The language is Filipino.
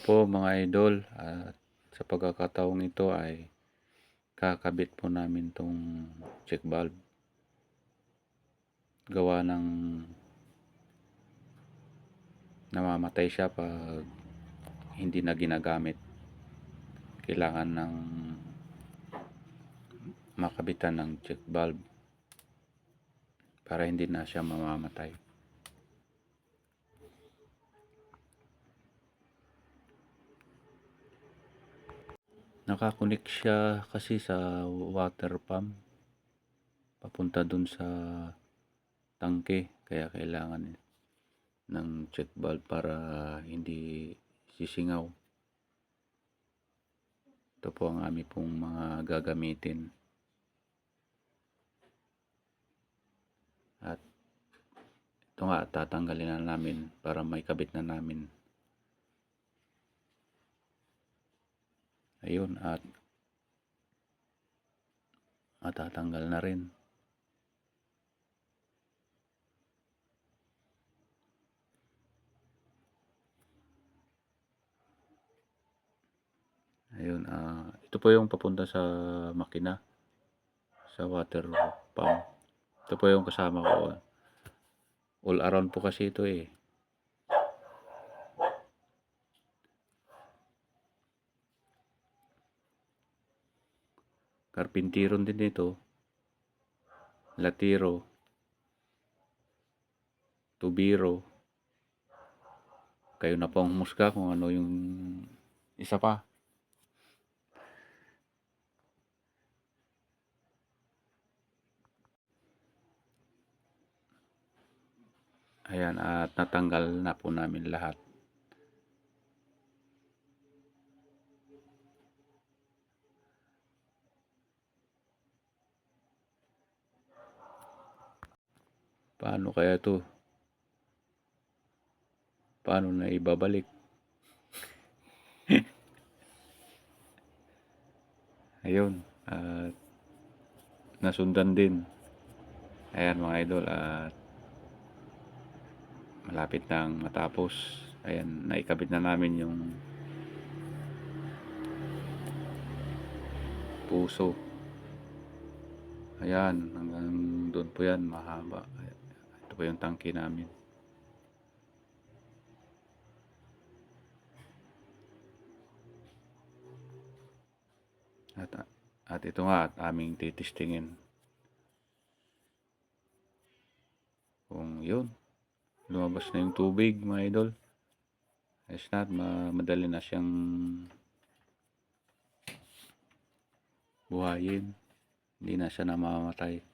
po mga idol, at sa pagkakataong ito ay kakabit po namin tong check valve. Gawa ng namamatay siya pag hindi na ginagamit. Kailangan ng makabitan ng check valve para hindi na siya mamamatay. Nakakunik siya kasi sa water pump papunta dun sa tangke, kaya kailangan ng check valve para hindi sisingaw. Ito po ang aming pong mga gagamitin. At ito nga, tatanggalin na namin para may kabit na namin. Ayun, at matatanggal na rin. Ayun, ito po yung papunta sa makina, sa water pump. Ito po yung kasama ko. All around po kasi ito eh. Karpintiron din ito. Latiro. Tubiro. Kayo na po ang humusga kung ano yung isa pa. Ayan, at natanggal na po namin lahat. Paano kaya to? Paano na ibabalik? Ayun, at nasundan din. Ayan mga idol, at malapit nang matapos. Ayan, naikabit na namin yung puso. Ayan, hanggang doon po yan, mahaba. Ito po yung tangke namin. At ito nga, at aming titistingin kung yun, lumabas na yung tubig mga idol. Ayos na, madali na siyang buhayin. Hindi na siya namamatay.